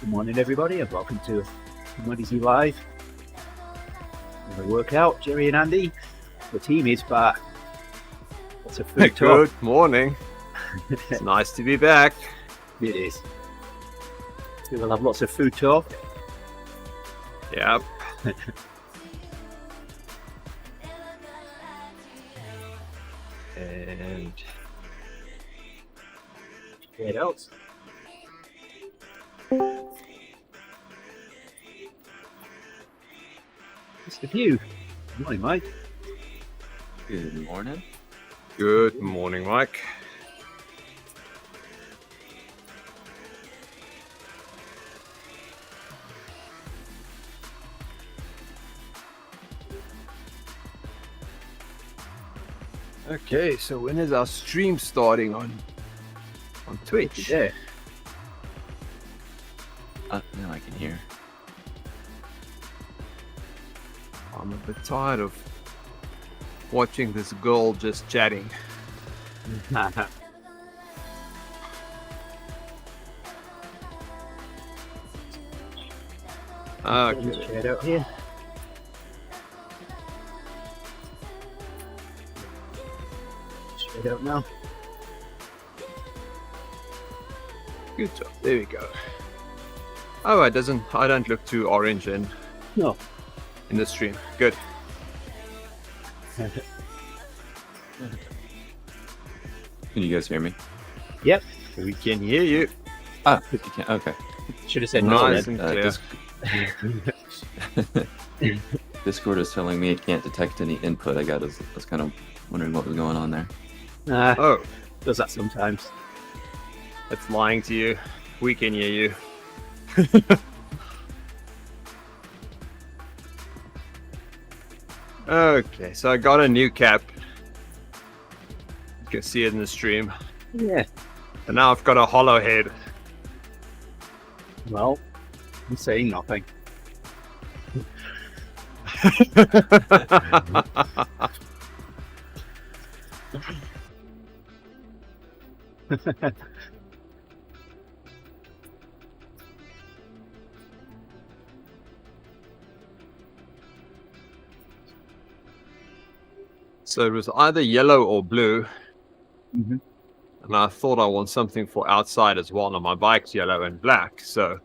Morning, everybody, and welcome to TeamODZ Live. The workout, Gerrie and Andy. The team is back. Lots of food talk. Good morning. It's nice to be back. It is. We will have lots of food talk. Yep. And What else? Just a few. Good morning, Mike. Good morning. good morning, Mike. Okay, so when is our stream starting on Twitch? Yeah. Now I can hear. I'm a bit tired of watching this girl just chatting. Okay. Head out here. Straight out now. Good job. There we go. Oh, I don't look too orange in No. the stream. Good. Can you guys hear me? Yep. We can hear you. Ah, you can. Okay. Should have said no. Nice then. and clear. Discord is telling me it can't detect any input. I was kind of wondering what was going on there. Oh, Does that sometimes. it's lying to you. We can hear you. Okay, so I got a new cap. You can see it in the stream. Yeah. And now I've got a hollow head. Well, I'm saying nothing. So it was either yellow or blue. Mm-hmm. And I thought I want something for outside as well. And my bike's yellow and black. So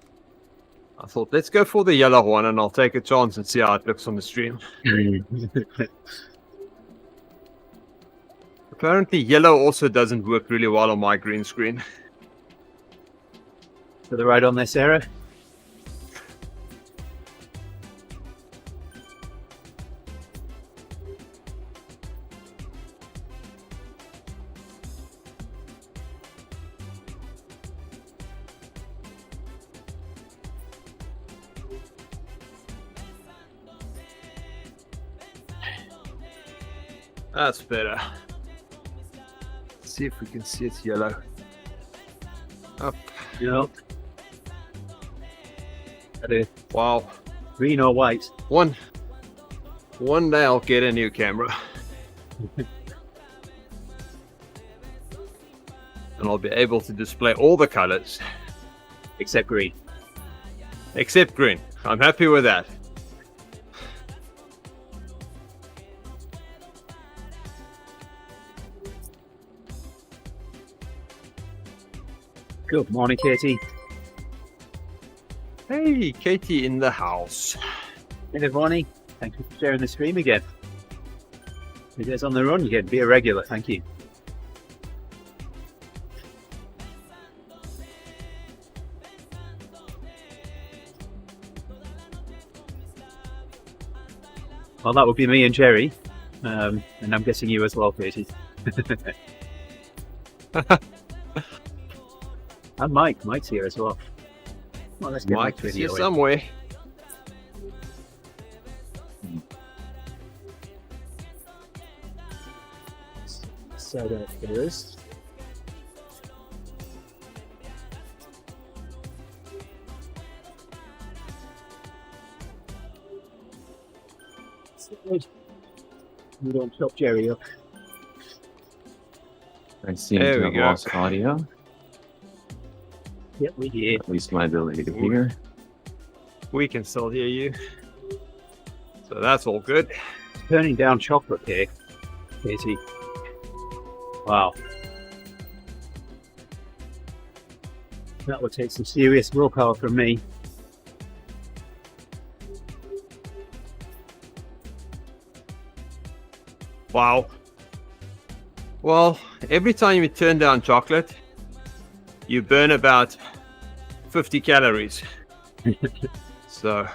I thought, let's go for the yellow one and I'll take a chance and see how it looks on the stream. Apparently yellow also doesn't work really well on my green screen. To the right on this, Sarah. That's better. Let's see if we can see it's yellow. Up. No. Wow. Green or white? One day I'll get a new camera. And I'll be able to display all the colors. Except green. Except green. I'm happy with that. Good morning, Katie. Hey, Katie in the house. Hey, everybody. Thank you for sharing the stream again. If you guys on the run, you can be a regular. Thank you. Well, that would be me and Gerrie. And I'm guessing you as well, Katie. And Mike. Mike's here as well. Well, let's get Mike's Mike's here video in. somewhere. So there it is. We don't chop Gerrie up. I seem There to we have go. lost audio. Yep, we hear. At least my ability to hear. We can still hear you. So that's all good. Turning down chocolate cake. Katie. Wow. That would take some serious willpower from me. Wow. Well, every time you turn down chocolate, you burn about 50 calories. So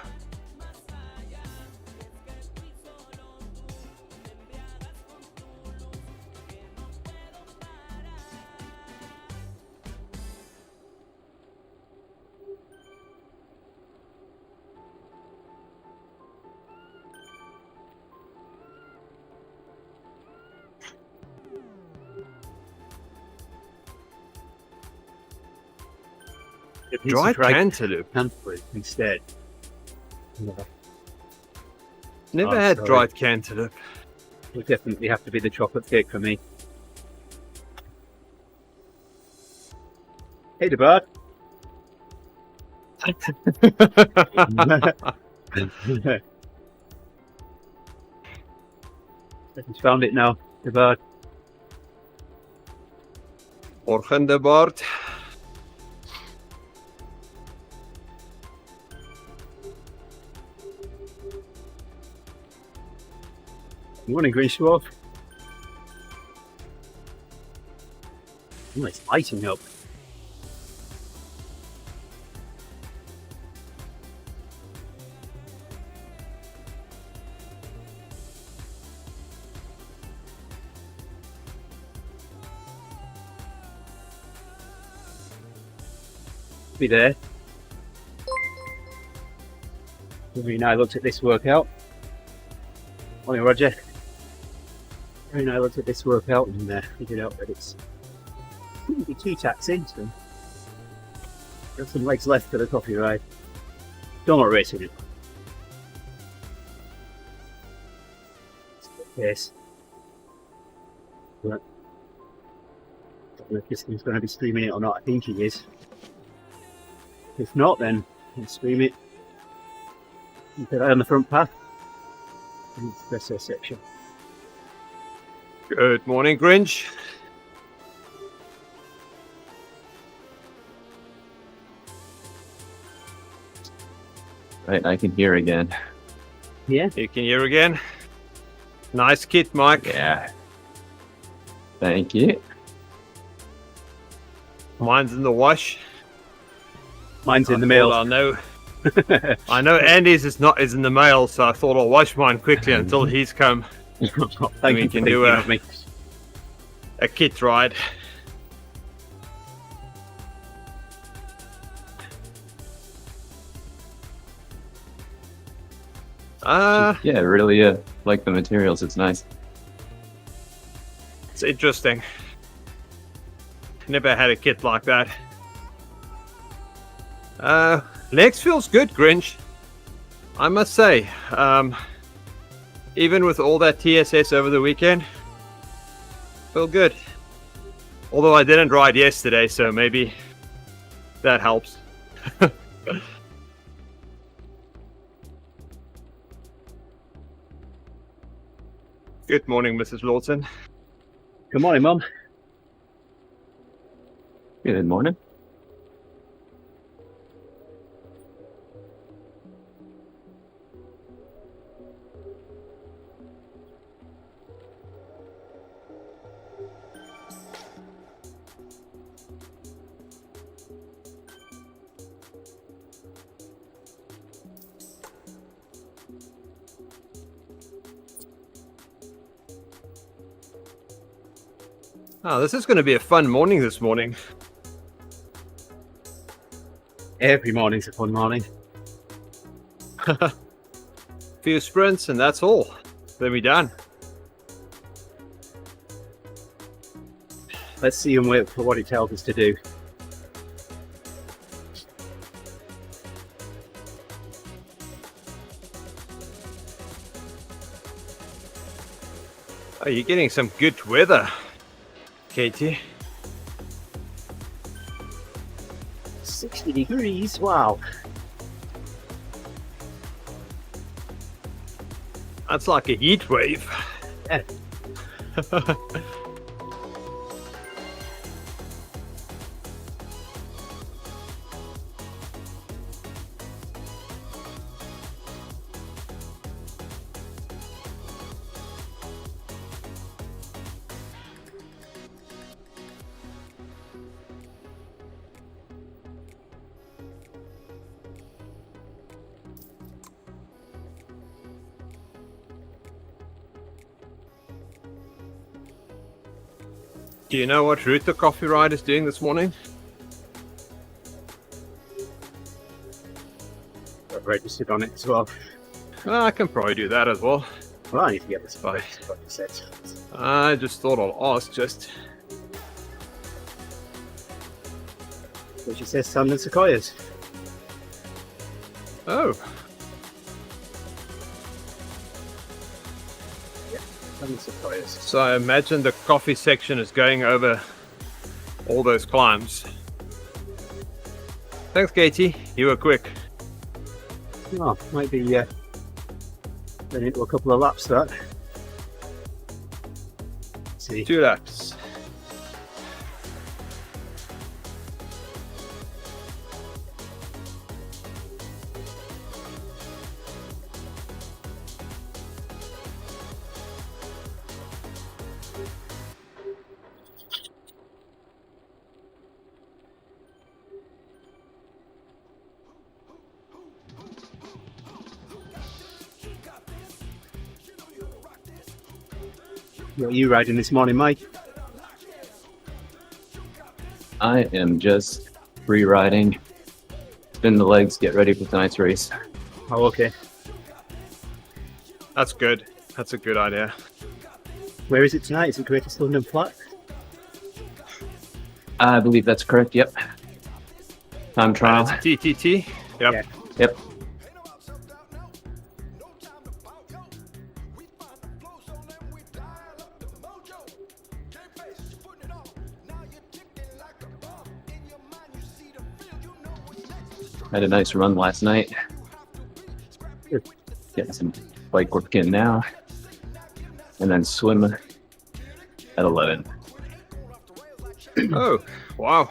It needs dried to try cantaloupe. cantaloupe instead. Yeah. Never Oh, had sorry. dried cantaloupe. Would definitely have to be the chocolate cake for me. Hey, the bird. I just found it now. The bird. Morgen de Bart. Morning, Green Dwarf. Oh, it's lighting up. Be there. Gerrie and I looked at this workout. Morning, Roger. Gerrie and I looked at this workout and figured out that it's going to be 2 taxing, so got some legs left for the coffee ride. Don't want racing it. Yes. But I don't know if this thing's going to be streaming it or not. I think he is. If not, then I'll stream it. Keep it on the front path. In the espresso section. Good morning, Grinch. Right, I can hear again. Yeah. You can hear again. Nice kit, Mike. Yeah. Thank you. Mine's in the wash. Mine's in the I mail. thought I know Andy's is in the mail, so I thought I'll wash mine quickly until he's come. Thank We you can for do thinking of me. A kit ride. Yeah, really like the materials. It's nice. It's interesting. Never had a kit like that. Legs feels good, Grinch. I must say. Even with all that TSS over the weekend, feel good. Although I didn't ride yesterday, so maybe that helps. Good morning, Mrs. Lawson. Good morning, Mum. Good morning. Oh, this is going to be a fun morning this morning. Every morning's a fun morning. Few sprints and that's all. Then we're done. Let's see and wait for what he tells us to do. Oh, you're getting some good weather, Katie. 60 degrees, wow. That's like a heat wave. Yeah. Do you know what route the coffee ride is doing this morning? I've registered on it as well. I can probably do that as well. Well, I need to get this right. What you said. I just thought I'll ask just. So she says sand and sequoias. Oh, Sand and sequoias. so I imagine the coffee section is going over all those climbs. Thanks, Katie. You were quick. Oh, might be then into a couple of laps that. Let's see. 2 laps. What are you riding this morning, Mike? I am just free riding. Spin the legs, get ready for tonight's race. Oh, okay. That's good. That's a good idea. Where is it tonight? Is it Greatest London Flat? I believe that's correct, yep. Time trial. It's a TTT. Yep. Yeah. Yep. Had a nice run last night. Good. Getting some bike work in now. And then swim at 11. Oh, wow.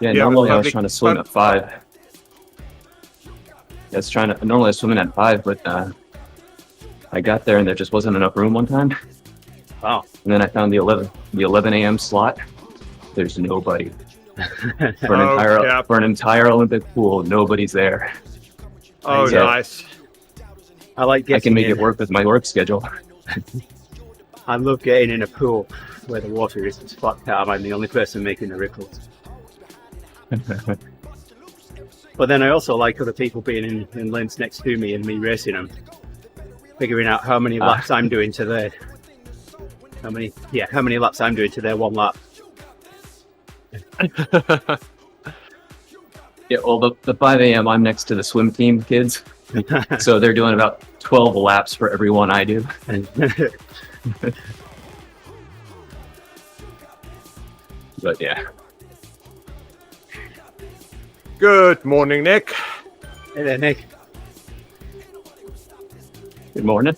Yeah, Yeah, normally I was public- trying to swim at 5. Normally I was swimming at 5, but I got there and there just wasn't enough room one time. Wow. And then I found the 11 a.m. slot. There's nobody. For an entire Olympic pool, nobody's there. Oh, Yeah. nice. I like I can getting make in. it work with my work schedule. I love getting in a pool where the water isn't flat calm. I'm the only person making the ripples. But then I also like other people being in lanes next to me and me racing them, figuring out how many laps I'm doing to their how many laps I'm doing to their 1 lap. Yeah, well, the 5 a.m. I'm next to the swim team kids, so they're doing about 12 laps for every one I do. But yeah, Good morning, Nick. Hey there, Nick. good morning.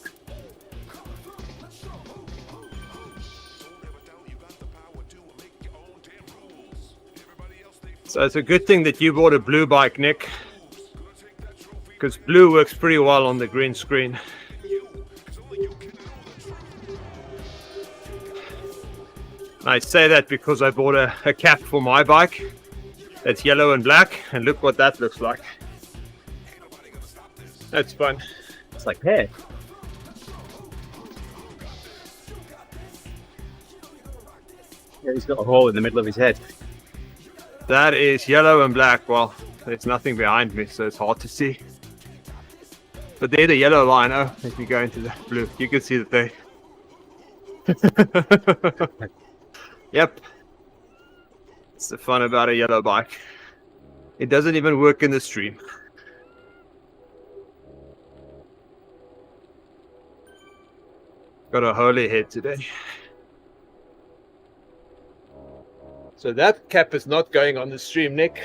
So it's a good thing that you bought a blue bike, Nick, because blue works pretty well on the green screen. I say that because I bought a cap for my bike that's yellow and black, and look what that looks like. That's fun. It's like, hey. Yeah, he's got a hole in the middle of his head. That is yellow and black. Well, there's nothing behind me, so it's hard to see. But they're the yellow line. Oh, if you go into the blue, you can see that they. Yep. It's the fun about a yellow bike. It doesn't even work in the stream. Got a holy head today. So that cap is not going on the stream, Nick.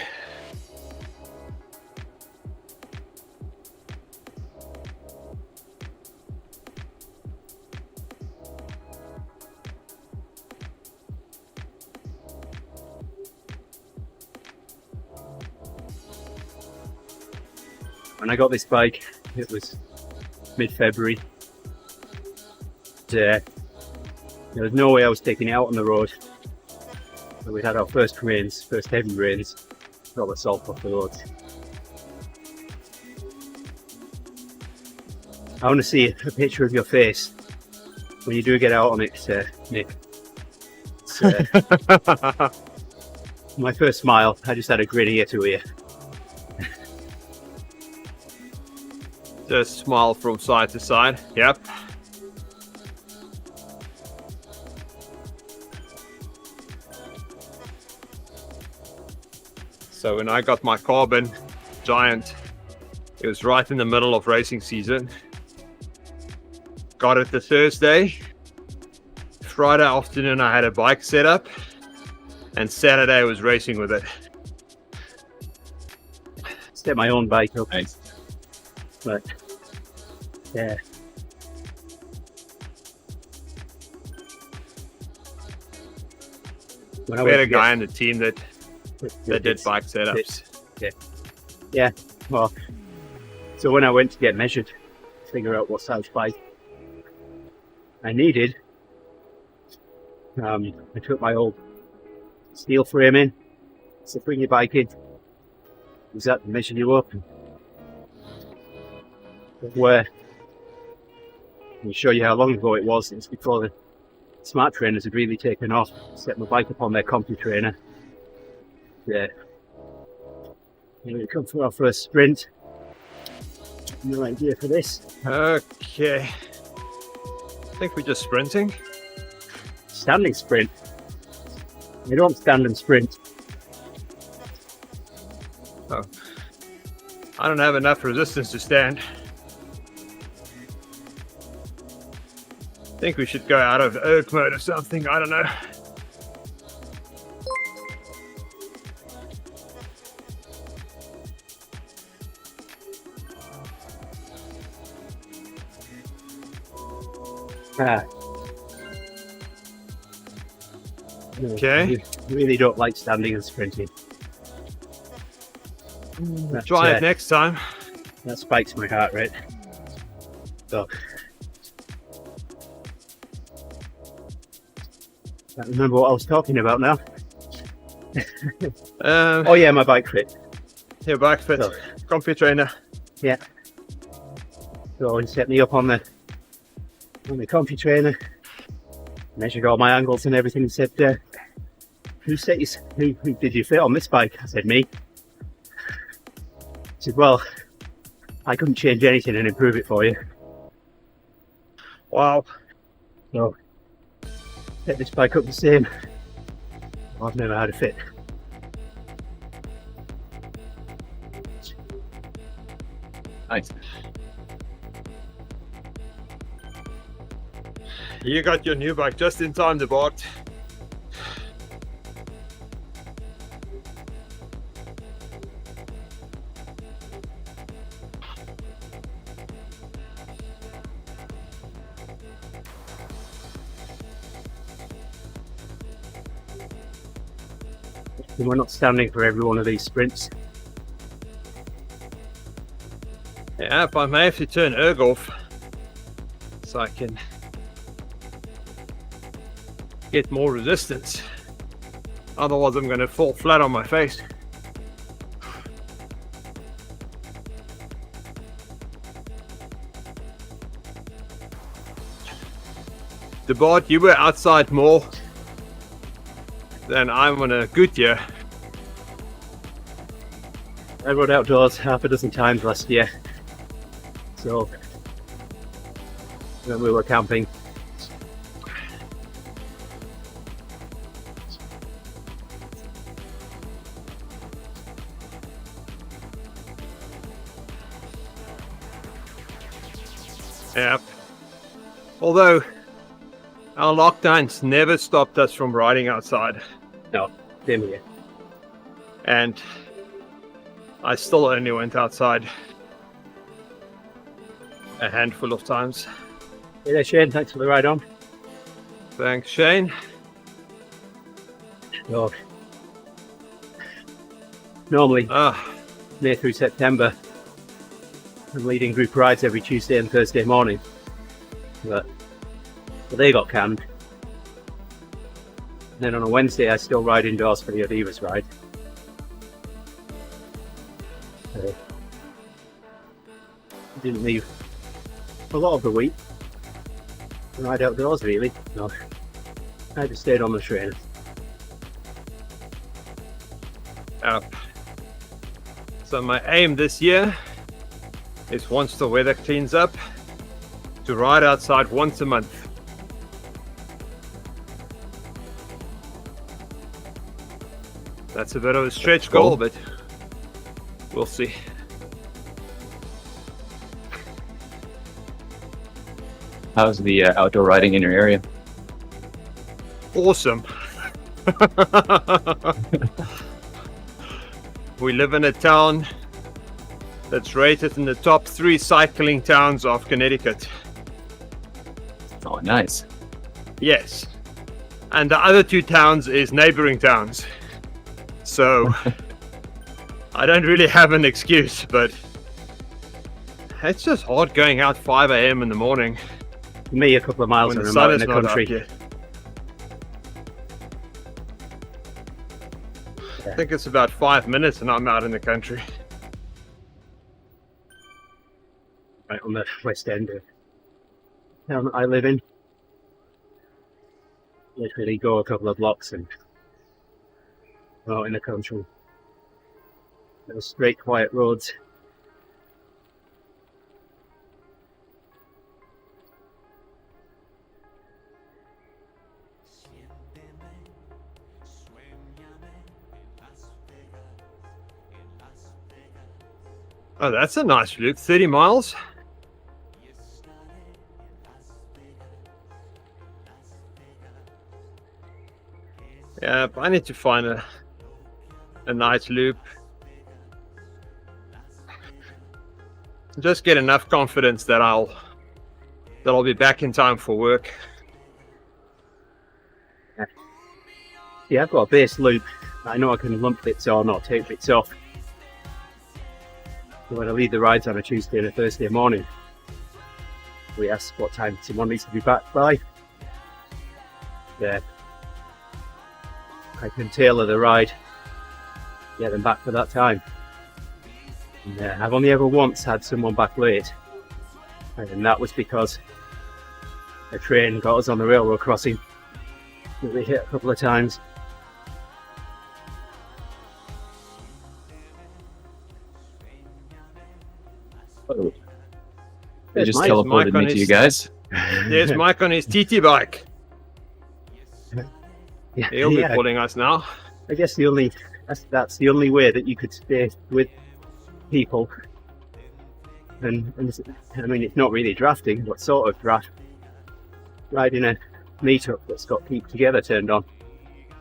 When I got this bike, it was mid-February. There was no way I was taking it out on the road. But we had our first rains, first heavy rains, got the salt off the roads. I want to see a picture of your face when you do get out on it, Nick. It's, my first smile, I just had a grin ear to ear. Just smile from side to side. Yep. So when I got my Carbon Giant, it was right in the middle of racing season. Got it the Thursday. Friday afternoon I had a bike set up, and Saturday I was racing with it. Set my own bike up. Nice. But yeah. When I We had went a to guy on the team that did bike get- setups. Yeah, well, so when I went to get measured, to figure out what size bike I needed, I took my old steel frame in, so bring your bike in, use that to measure you up, and where I'll show you how long ago it was. It's before the smart trainers had really taken off. Set my bike up on their compu trainer. Yeah. Here we come for our first sprint. No idea for this. Okay. I think we're just sprinting. Standing sprint. You don't stand and sprint. I don't have enough resistance to stand. I think we should go out of erg mode or something. I don't know. Ah. No, Okay. I really don't like standing and sprinting. That, Try it next time. that spikes my heart rate. So, can't remember what I was talking about now. Oh yeah, my bike fit. Your bike fit. So, Computer trainer. so he set me up on the comfy trainer, measured all my angles and everything, and said, who did you fit on this bike? I said, me. He said, well, I couldn't change anything and improve it for you. Wow. So, set this bike up the same. I've never had a fit. Nice. You got your new bike just in time, the bot. And we're not standing for every one of these sprints. Yeah, if I may have to turn erg off so I can get more resistance. Otherwise I'm going to fall flat on my face. The bot, you were outside more than I'm on a good year. I rode outdoors half a dozen times last year. So, when we were camping. Yeah. Although our lockdowns never stopped us from riding outside. No. Same here. And I still only went outside a handful of times. Hey there, Shane. Thanks for the ride on. Thanks, Shane. So, normally, Ah, May through September, I'm leading group rides every Tuesday and Thursday morning. But they got canned. And then on a Wednesday, I still ride indoors for the Adivas ride. Didn't leave a lot of the week. Ride outdoors, really. No, I just stayed on the train. So my aim this year is, once the weather cleans up, to ride outside once a month. That's a bit of a stretch goal, but we'll see. How's the outdoor riding in your area? Awesome. We live in a town that's rated in the top 3 cycling towns of Connecticut. Oh, nice. Yes. And the other 2 towns is neighboring towns. So I don't really have an excuse, but it's just hard going out 5 a.m. in the morning Me, a couple of miles when and the I'm sun out in is the not up country. yet. I think it's about 5 minutes and I'm out in the country. Right on the west end of town that I live in. Literally go a couple of blocks and out in the country. Those straight, quiet roads. Oh, that's a nice loop. 30 miles. Yeah, but I need to find a nice loop. Just get enough confidence that I'll be back in time for work. Yeah, I've got a base loop. I know I can lump bits on or take bits off. So when I leave the rides on a Tuesday and a Thursday morning, we ask what time someone needs to be back by. Yeah, I can tailor the ride, get them back for that time. And, I've only ever once had someone back late, and that was because a train got us on the railroad crossing that we hit a couple of times. Oh. They There's just Mike. teleported Mike me on to his- you guys. There's Mike on his TT bike. Yeah, He'll be yeah. calling us now. I guess that's the only way that you could stay with people. And I mean, it's not really drafting, but sort of draft. Riding a meetup that's got Keep Together turned on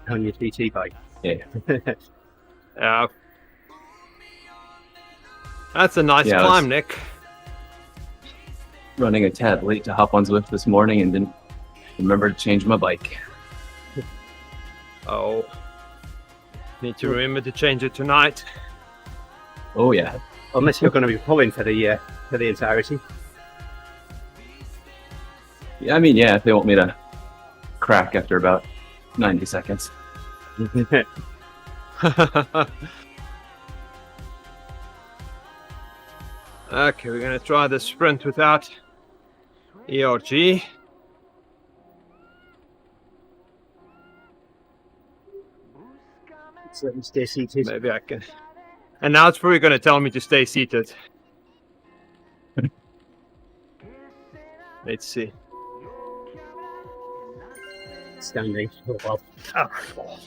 your TT bike. Yeah. That's a nice Yeah, climb, Nick. Running a tad late to hop on Zwift this morning and didn't remember to change my bike. Oh. Need to remember to change it tonight. Oh yeah. Unless you're going to be pulling for the entirety. Yeah, I mean, yeah, if they want me to crack after about 90 seconds. Okay, we're gonna try the sprint without ERG. So you stay seated. Maybe I can. And now it's probably gonna tell me to stay seated. Let's see. Standing. Oh, well. Oh.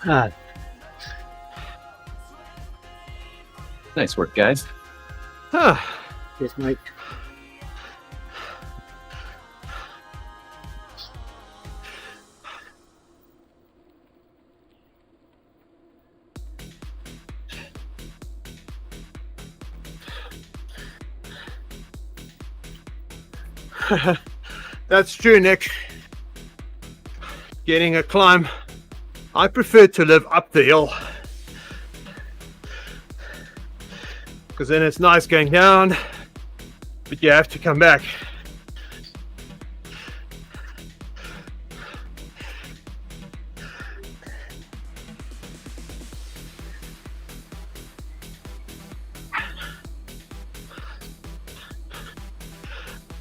Ah, Nice work, guys. cheers, mate. That's true, Nick. Getting a climb. I prefer to live up the hill, because then it's nice going down, but you have to come back.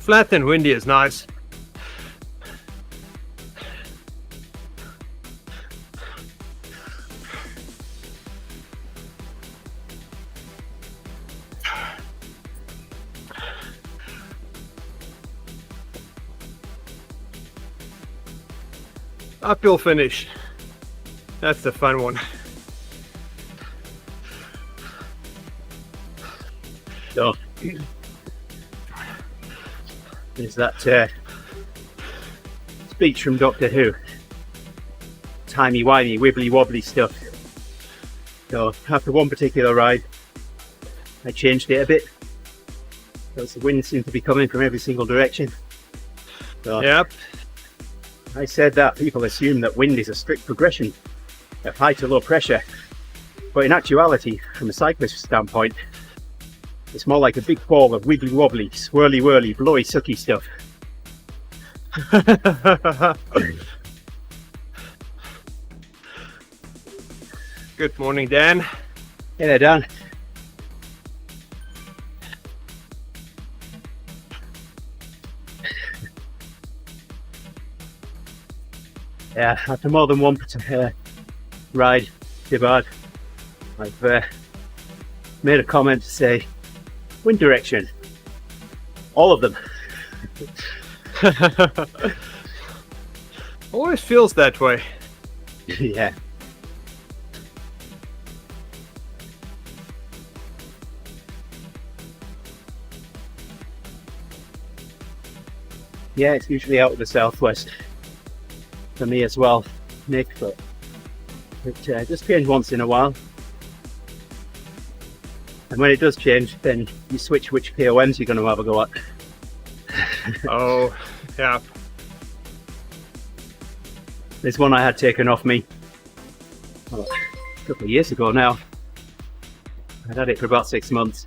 Flat and windy is nice. Uphill finish. That's the fun one. So, there's that speech from Doctor Who. Timey-wimey, wibbly-wobbly stuff. So, after one particular ride, I changed it a bit. Because the wind seemed to be coming from every single direction. So, Yep. I said that people assume that wind is a strict progression of high to low pressure, but in actuality, from a cyclist standpoint, it's more like a big ball of wibbly wobbly, swirly whirly, blowy sucky stuff. Good morning, Dan. Hey there, Dan. Yeah, after more than one ride, Dibard, I've made a comment to say, wind direction, all of them. Always feels that way. Yeah. Yeah, it's usually out of the southwest for me as well, Nick, but it just changes once in a while. And when it does change, then you switch which POMs you're going to have a go at. Oh, yeah. There's one I had taken off me a couple of years ago now. I'd had it for about 6 months.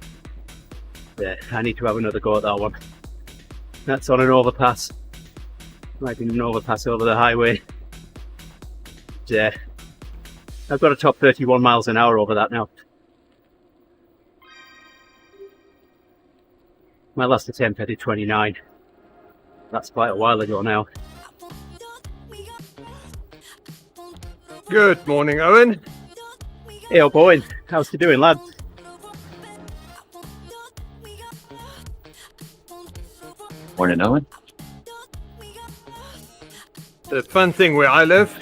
Yeah, I need to have another go at that one. That's on an overpass. Might be an overpass over the highway. Yeah, I've got a top 31 miles an hour over that now. My last attempt I did 29. That's quite a while ago now. Good morning, Owen. Hey, old boy, how's you doing, lad? Morning, Owen. The fun thing where I live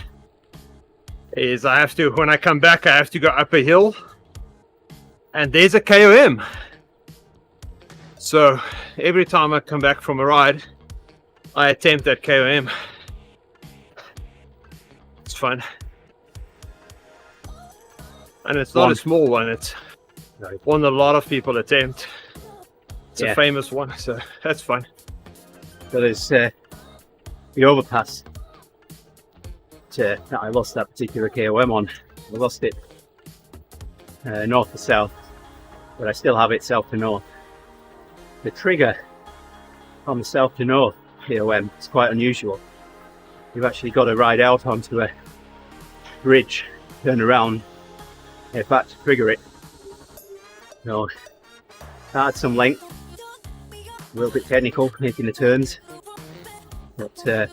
is when I come back, I have to go up a hill, and there's a KOM. So every time I come back from a ride, I attempt that KOM. It's fun. And it's not a small one, it's one that a lot of people attempt. It's a famous one, so that's fun. So there's the overpass that I lost that particular KOM on. I lost it north to south, but I still have it south to north. The trigger on the south to north KOM is quite unusual. You've actually got to ride out onto a bridge, turn around, head back to trigger it. So that had some length, a little bit technical making the turns, but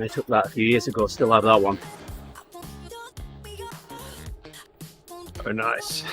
I took that a few years ago, still have that one. Oh, nice.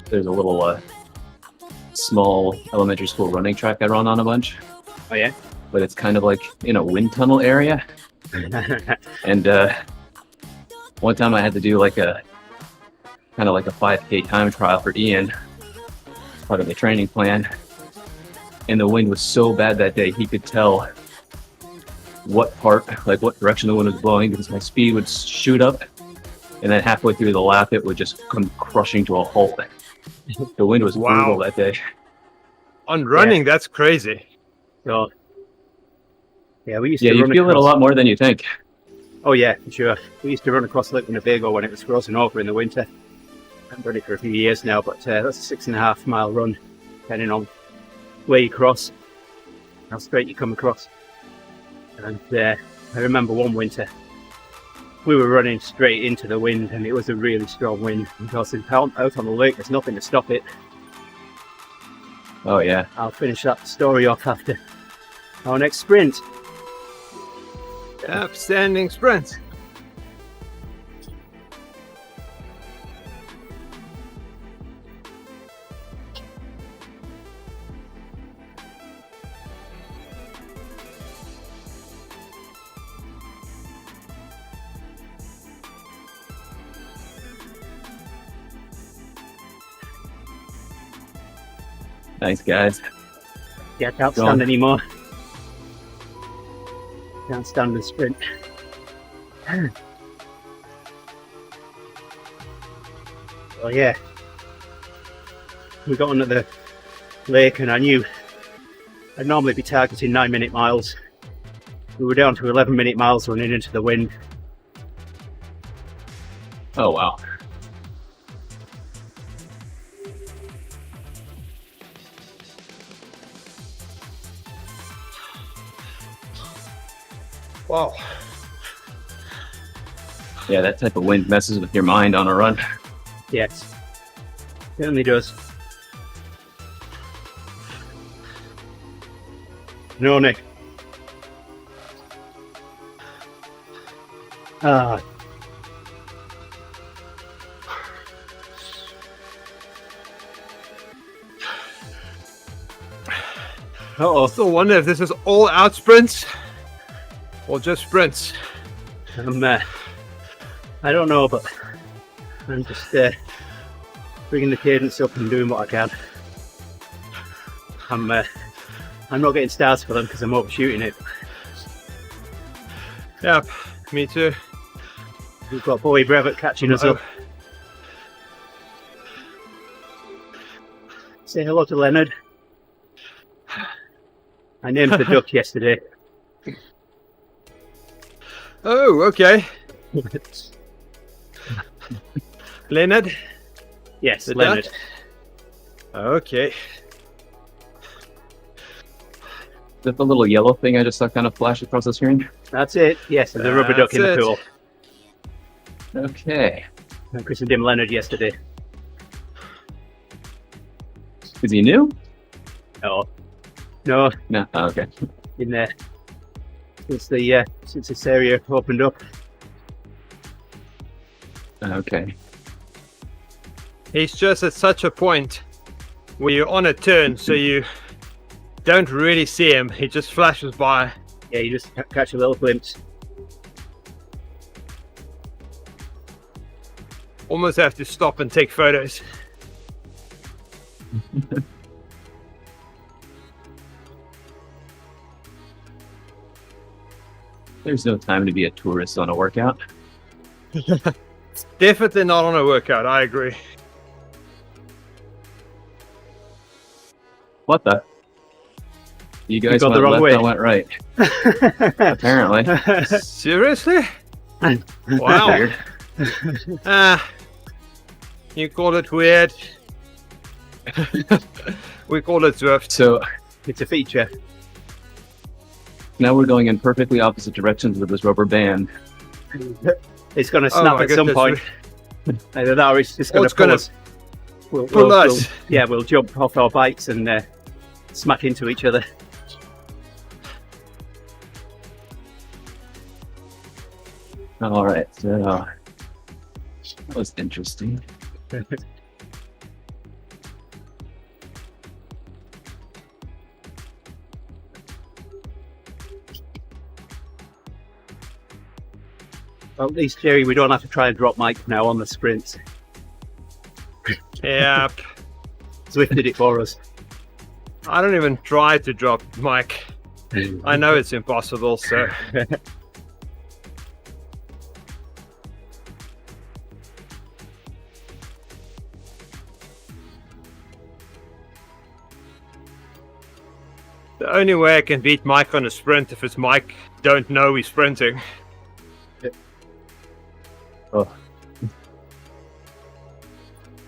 there's a little small elementary school running track I run on a bunch. Oh yeah. But it's kind of like in a wind tunnel area. And one time I had to do like a kind of like a 5K time trial for Ian, part of the training plan. And the wind was so bad that day, he could tell what direction the wind was blowing, because my speed would shoot up, and then halfway through the lap, it would just come crushing to a halt. The wind was brutal that day. On running, that's crazy. So, yeah, we used to run you feel it a lot more than you think. Oh yeah, for sure. We used to run across Lake Winnebago when it was frozen over in the winter. I haven't done it for a few years now, but that's a 6.5 mile run, depending on where you cross, how straight you come across. And I remember one winter, we were running straight into the wind, and it was a really strong wind. Because out on the lake, there's nothing to stop it. Oh yeah. I'll finish that story off after our next sprint. Outstanding sprint. Thanks, guys. Yeah, can't stand anymore. Can't stand the sprint. Well, yeah. We got onto the lake, and I knew I'd normally be targeting 9-minute miles. We were down to 11-minute miles running into the wind. Oh, wow. Wow. Yeah, that type of wind messes with your mind on a run. Yes, certainly does. No, Nick. Ah. I still wonder if this is all out sprints or just sprints. I don't know, but I'm just bringing the cadence up and doing what I can. I'm not getting stars for them because I'm overshooting it. Yep, me too. We've got Bowie Brevet catching us up. Say hello to Leonard. I named the duck yesterday. Oh, okay. Leonard? Yes, The Leonard. duck? Okay. Is that the little yellow thing I just saw kind of flash across the screen? That's it. Yes, there's a rubber duck in the pool. Okay. I christened him Leonard yesterday. Is he new? No, No. Oh, okay. in there. Since this area opened up. Okay. He's just at such a point where you're on a turn, so you don't really see him. He just flashes by. Yeah, you just catch a little glimpse. Almost have to stop and take photos. There's no time to be a tourist on a workout. Definitely not on a workout, I agree. What the? You guys got went the wrong left, way. I went right. Apparently. Seriously? Wow. You call it weird. We call it Zwift. So It's a feature. now we're going in perfectly opposite directions with this rubber band. It's going to Oh snap my at some goodness. point. Either that or it's just Oh, going it's to pull gonna us. pull us. We'll jump off our bikes and smack into each other. All right, so that was interesting. Well, at least, Gerrie, we don't have to try and drop Mike now on the sprints. Yeah, Zwift did it for us. I don't even try to drop Mike. I know it's impossible, so. The only way I can beat Mike on a sprint if it's Mike don't know he's sprinting. Oh.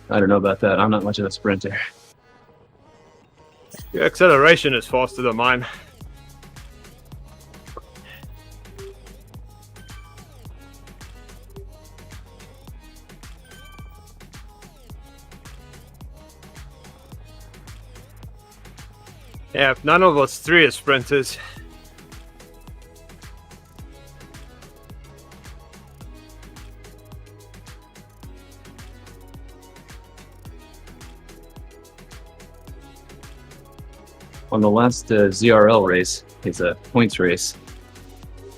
I don't know about that. I'm not much of a sprinter. Your acceleration is faster than mine. Yeah, none of us three are sprinters. On the last ZRL race, it's a points race,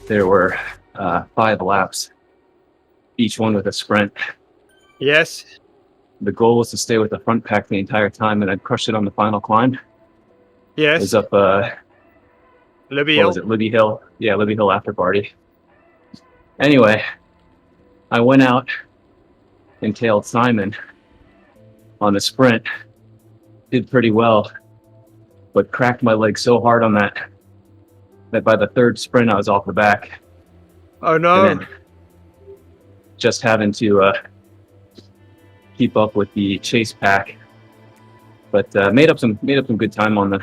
there were 5 laps, each one with a sprint. Yes. The goal was to stay with the front pack the entire time, and I'd crushed it on the final climb. Yes. It was up, Libby what Hill. was it, Libby Hill? Yeah, Libby Hill after party. Anyway, I went out and tailed Simon on the sprint. Did pretty well, but cracked my leg so hard on that by the 3rd sprint I was off the back. Oh no. And then just having to keep up with the chase pack, but made up some good time on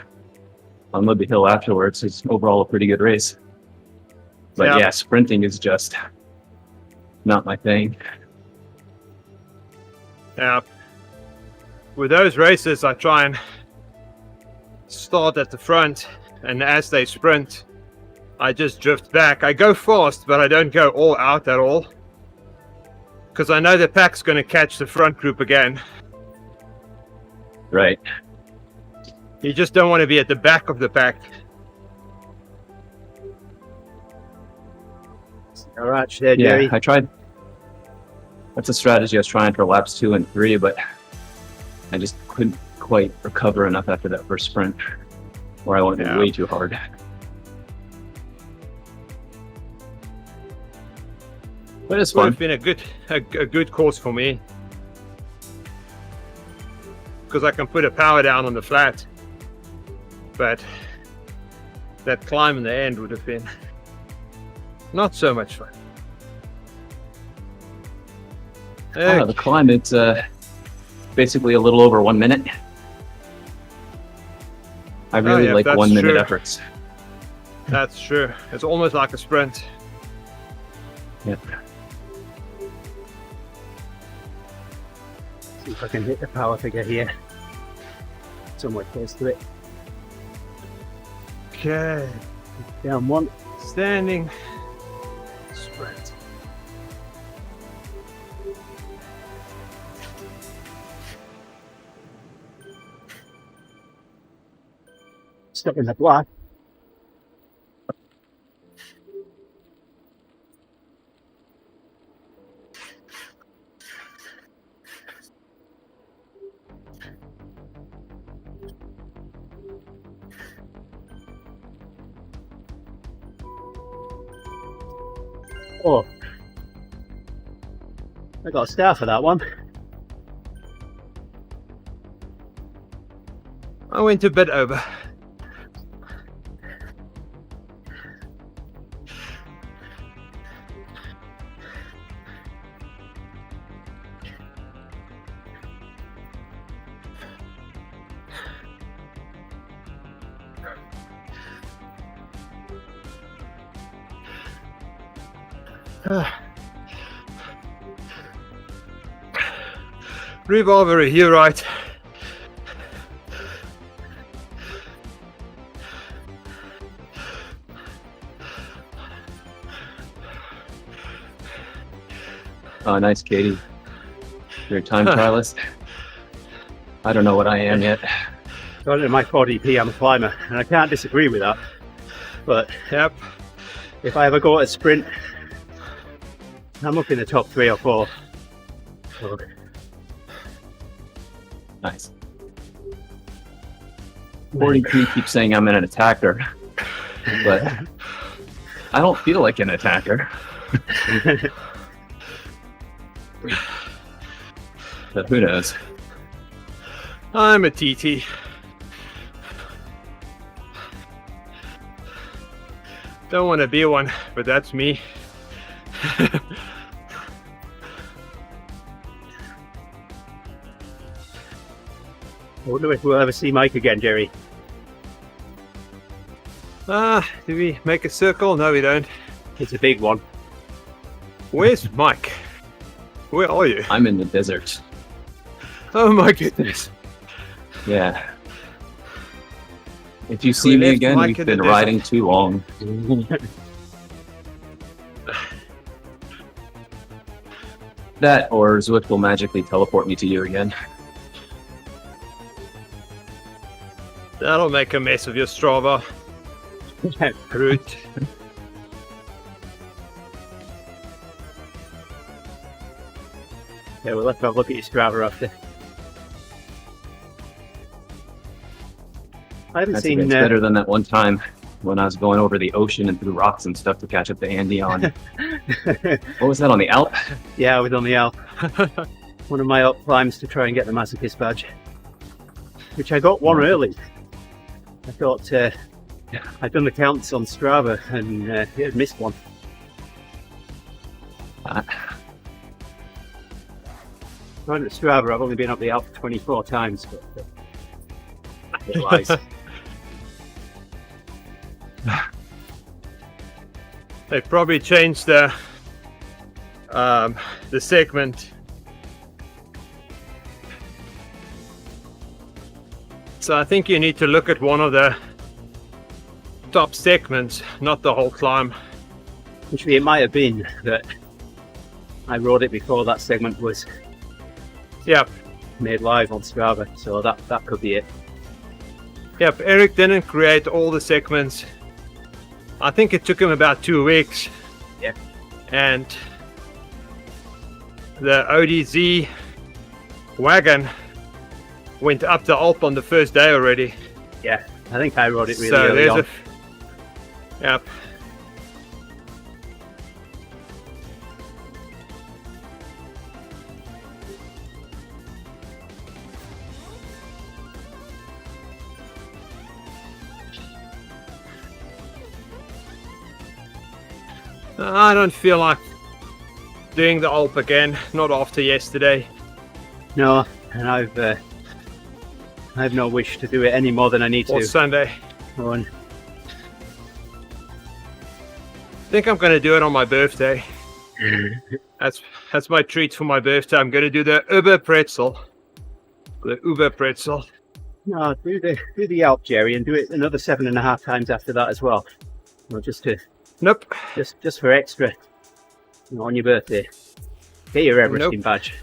Libby Hill afterwards. It's overall a pretty good race. But yeah, sprinting is just not my thing. Yeah. With those races, I try and start at the front, and as they sprint, I just drift back. I go fast, but I don't go all out at all, because I know the pack's going to catch the front group again. Right. You just don't want to be at the back of the pack. All right, there, Gerrie. Yeah, I tried. That's a strategy I was trying for laps 2 and 3, but I just couldn't quite recover enough after that first sprint, where I went way too hard. But it's Would fun. have been a good course for me, because I can put a power down on the flat, but that climb in the end would have been not so much fun. The climb, it's basically a little over 1 minute. I really like 1 minute true. efforts. That's true. It's almost like a sprint. Yep. See if I can hit the power figure here. Somewhere close to it. Okay. Down 1. Standing sprint. Stuck in the black. Oh, I got a star for that one. I went a bit over. Revolver, you're right. Oh, nice, Katie. You're a time trialist. I don't know what I am yet. Got it in my 40p, I'm a climber, and I can't disagree with that. But Yep. if I ever go at a sprint, I'm up in the top 3 or 4. So, Nice. 43 keeps saying I'm an attacker, but I don't feel like an attacker. But who knows? I'm a TT. Don't want to be one, but that's me. I wonder if we'll ever see Mike again, Gerrie. Do we make a circle? No, we don't. It's a big one. Where's Mike? Where are you? I'm in the desert. Oh my goodness. Yeah. If you see me left again, Mike we've in the been desert. riding too long. That or Zwift will magically teleport me to you again. That'll make a mess of your Strava. Brute. Yeah, we'll have to have a look at your Strava after. I haven't That's seen. better than that one time when I was going over the ocean and through rocks and stuff to catch up to Andy on. What was that, on the Alp? Yeah, I was on the Alp. One of my Alp climbs to try and get the masochist badge, which I got one early. I thought I'd done the counts on Strava and had missed one. According to Strava, I've only been up the Alp 24 times, but it lies. They probably changed the segment. So I think you need to look at one of the top segments, not the whole climb. Actually, it might have been that I rode it before that segment was Yep, made live on Strava, so that could be it. yep. Eric didn't create all the segments. I think it took him about 2 weeks. Yeah. And the ODZ wagon went up the Alp on the first day already. Yeah, I think I rode it really So early there's on. Yep. I don't feel like doing the Alp again, not after yesterday. No, and I have no wish to do it any more than I need Or to. Sunday. Oh, and I think I'm gonna do it on my birthday. That's my treat for my birthday. I'm gonna do the Uber pretzel. The Uber pretzel. no, do the Alp, Gerrie, and do it another 7.5 times after that as well. Well, just Nope. for extra, on your birthday. Get your Everesting badge.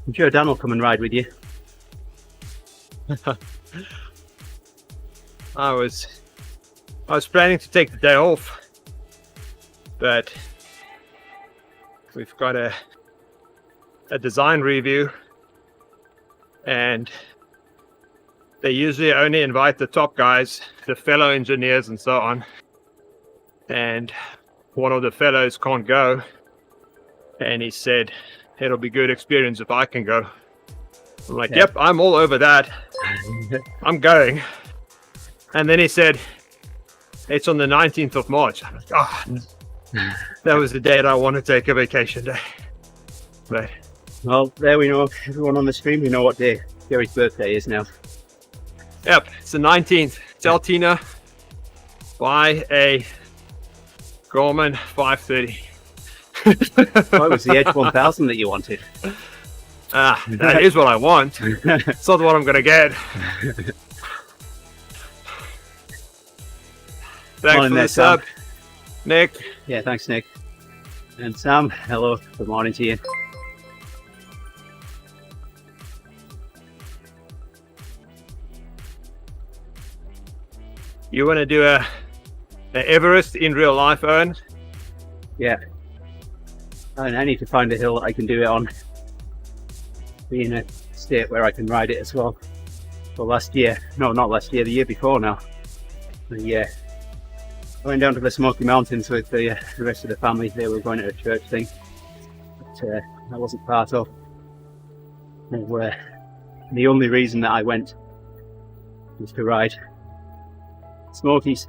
I'm sure Dan will come and ride with you. I was planning to take the day off, but we've got a design review, and they usually only invite the top guys, the fellow engineers and so on, and one of the fellows can't go, and he said it'll be good experience if I can go. I'm like, Yeah. yep, I'm all over that. I'm going. And then he said, it's on the 19th of March. I'm like, oh, that was the day that I want to take a vacation day. But Well, there we know, everyone on the stream, we know what day Gerrie's birthday is now. yep, it's the 19th. Tell Tina, buy a Garmin 530. Oh, it was the Edge 1000 that you wanted. That is what I want. It's not what I'm going to get. Thanks Morning for there, the sub, Sam. Nick. Yeah, thanks, Nick. And Sam, hello, good morning to you. You want to do a Everest in real life, Owen. Yeah. And I need to find a hill that I can do it on. Be in a state where I can ride it as well. Well, last year, no, not last year, the year before now. Yeah. I went down to the Smoky Mountains with the rest of the family. They were going to a church thing, but I wasn't part of. And, the only reason that I went was to ride Smokies.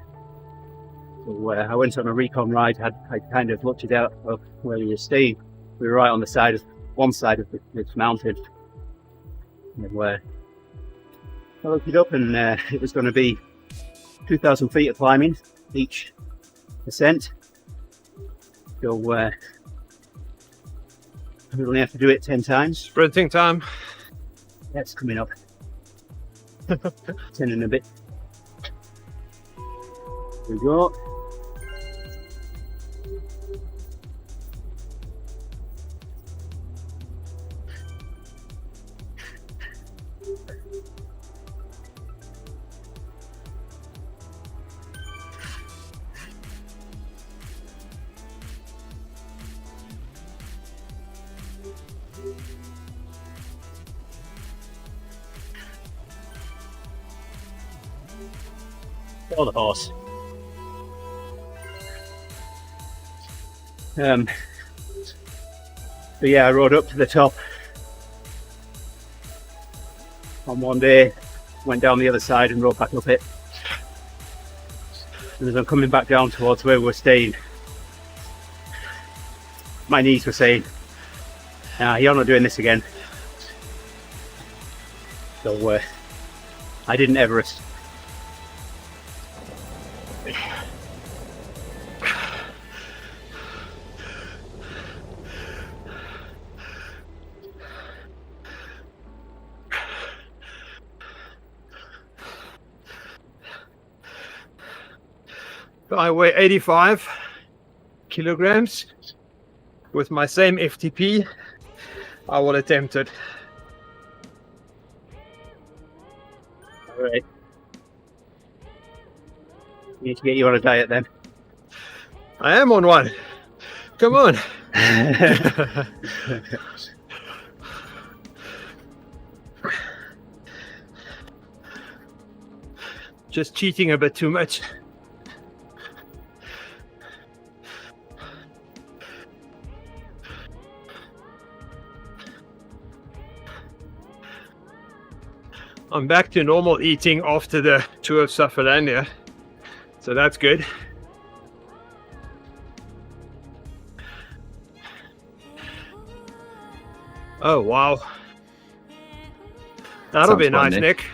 So I went on a recon ride. I kind of looked it out of where we were staying. We were right on the side of one side of this mountain. And I looked it up, and it was going to be 2,000 feet of climbing each ascent. So we only have to do it 10 times. Sprinting time. That's coming up. 10 and a bit. Here we go. Or the horse. But yeah, I rode up to the top on one day, went down the other side and rode back up it. And as I'm coming back down towards where we were staying, my knees were saying, you're not doing this again. So I didn't Everest. I weigh 85 kilograms. With my same FTP, I will attempt it. Alright. Need to get you on a diet then. I am on one. Come on. Just cheating a bit too much. I'm back to normal eating after the tour of Safalania, so that's good. Oh wow, that'll be nice, Nick.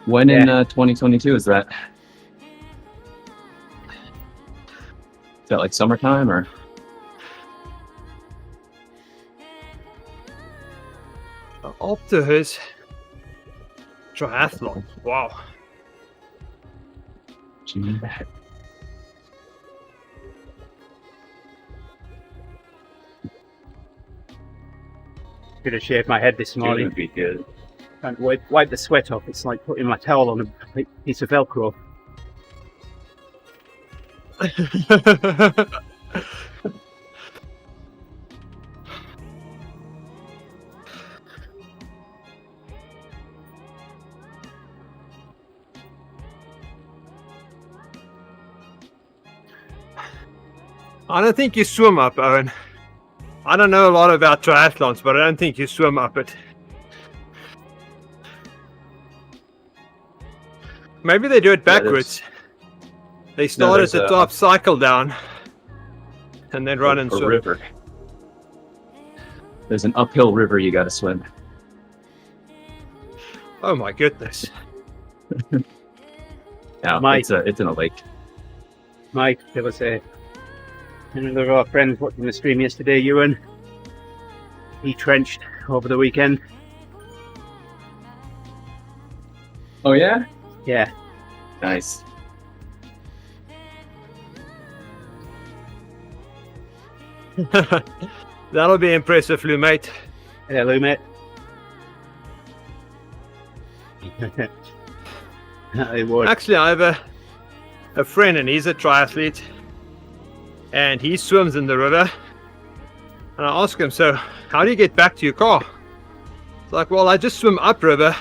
When in 2022 is that? Is that like summertime or? Up to his triathlon. Wow. Gee. Could have shaved my head this morning. Would be good. And wipe the sweat off. It's like putting my towel on a piece of Velcro. I don't think you swim up, Owen. I don't know a lot about triathlons, but I don't think you swim up it. Maybe they do it backwards. They start at the top, cycle down, and then run and swim. River. There's an uphill river you gotta swim. Oh my goodness. Yeah, Mike. it's in a lake. Mike, there was another of our friends watching the stream yesterday, Ewan. He trenched over the weekend. Oh yeah? Yeah. Nice. That'll be impressive, Lou, mate. Hello, mate. It would. Actually, I have a friend, and he's a triathlete, and he swims in the river. And I ask him, so how do you get back to your car? It's like, well, I just swim upriver,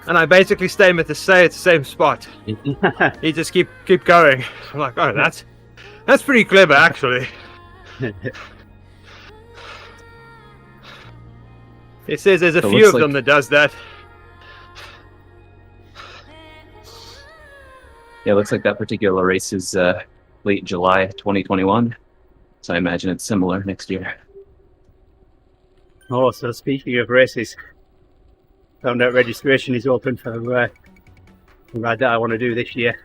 and I basically stay at the same spot. He just keep going. I'm like, oh, that's pretty clever, actually. It says there's a So it few looks of them that does that. Yeah, it looks like that particular race is late July 2021. So I imagine it's similar next year. Oh, so speaking of races, found out registration is open for the ride that I want to do this year.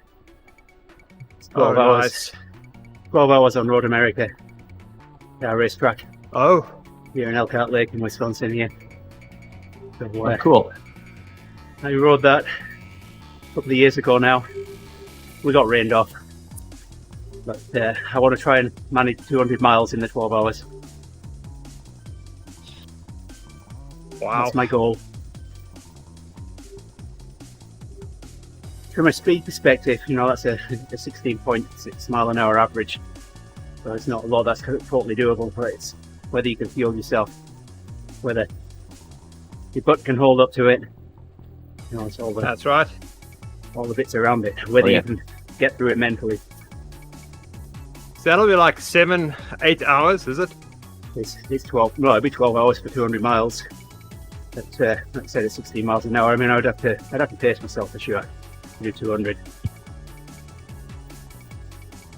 It's 12 hours. Nice. 12 hours on Road America. Our racetrack Oh, here in Elkhart Lake in Wisconsin here. So, Oh, cool. I rode that a couple of years ago now. We got rained off. But I want to try and manage 200 miles in the 12 hours. wow. That's my goal. From a speed perspective, you know, that's a 16.6 mile an hour average. So it's not a lot that's totally doable, but it's whether you can fuel yourself, whether your butt can hold up to it. You know, it's all That's right. the bits around it, whether yeah. you can get through it mentally. So that'll be like 7-8 hours, is it? It's 12, no, it'd be 12 hours for 200 miles. But like I said, it's 16 miles an hour. I mean, I'd have to pace myself for sure to do 200.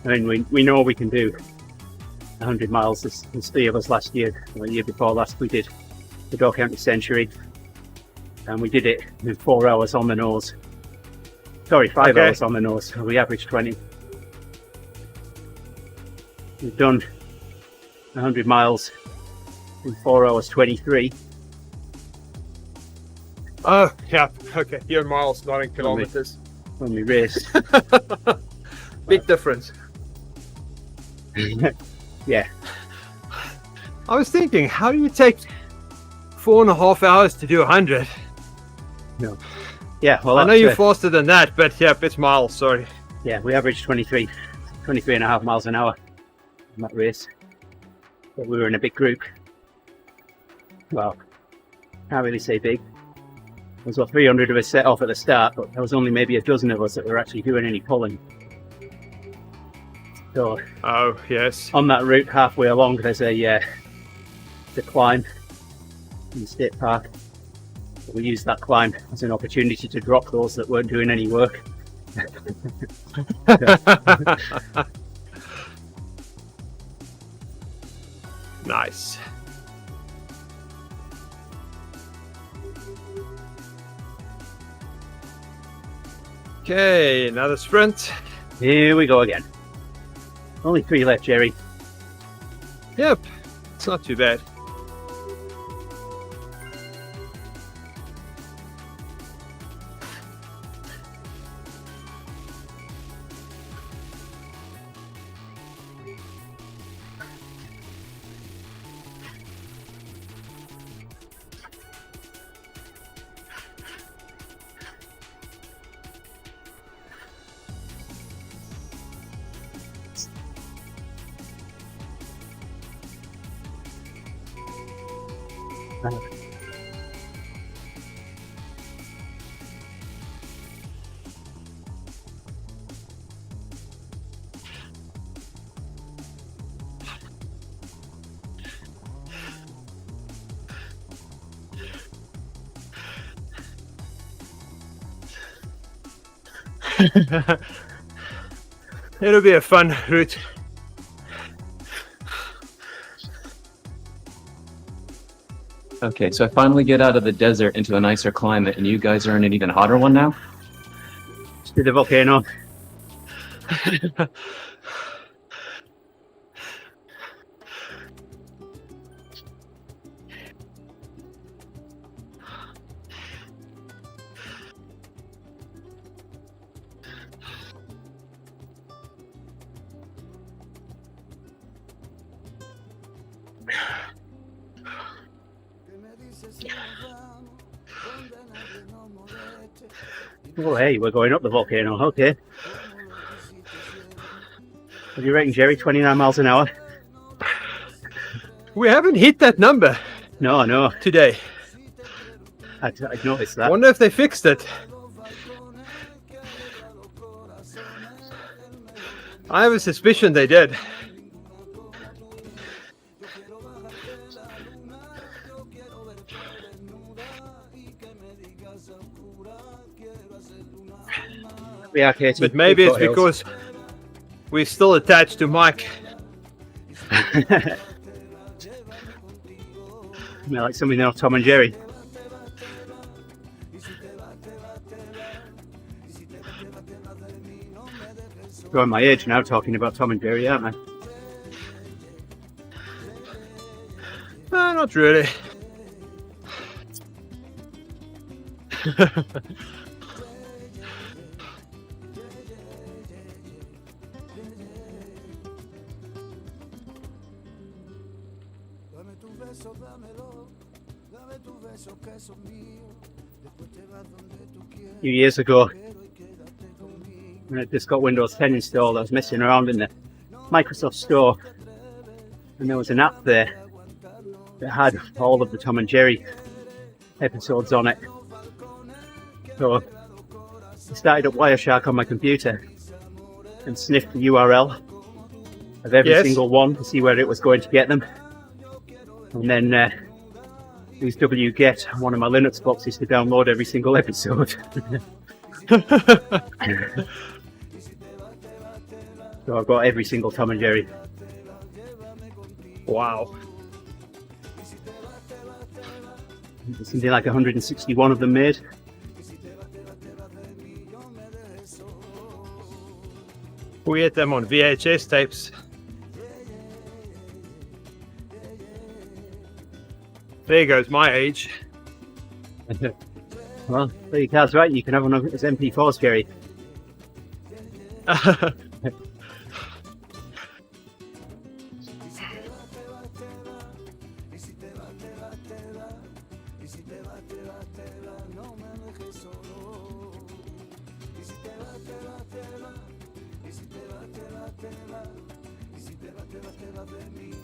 I mean, we know we can do 100 miles. There's 3 of us last year. The year before last, we did the Dog County Century, and we did it in 4 hours on the nose. Sorry, 5 Okay. hours on the nose. We averaged 20. We've done 100 miles in 4 hours 23. Oh, yeah. Okay, here in miles, not in kilometers. When we raced. Big difference. Yeah, I was thinking, how do you take 4.5 hours to do 100? yeah. Well, I know that's, you're faster than that, but yeah, it's miles, sorry. yeah, we averaged 23 and a half miles an hour in that race. But we were in a big group. Well, can't really say big. There was about 300 of us set off at the start, but there was only maybe a dozen of us that were actually doing any pulling. So Oh, yes. on that route, halfway along, there's a climb in the state park. We used that climb as an opportunity to drop those that weren't doing any work. Nice. Okay, another sprint. Here we go again. Only 3 left, Gerrie. Yep, it's not too bad. It'll be a fun route. Okay, so I finally get out of the desert into a nicer climate, and you guys are in an even hotter one now? Just did the volcano. Oh, hey, we're going up the volcano. Okay. What do you reckon, Gerrie? 29 miles an hour? We haven't hit that number No. today. I'd noticed that. Wonder if they fixed it. I have a suspicion they did. We are Katie. But maybe We've it's got hills. because we're still attached to Mike. Like something off Tom and Gerry. Going my age now, talking about Tom and Gerry, aren't I? No, not really. A few years ago, when I just got Windows 10 installed, I was messing around in the Microsoft Store, and there was an app there that had all of the Tom and Gerry episodes on it. So I started up Wireshark on my computer and sniffed the URL of every single one to see where it was going to get them. And then used wget on one of my Linux boxes to download every single episode. So I've got every single Tom and Gerry. Wow. There's something like 161 of them made. We had them on VHS tapes. There goes my age. Well, there you car's right, you can have one of his MP4s, Gerry.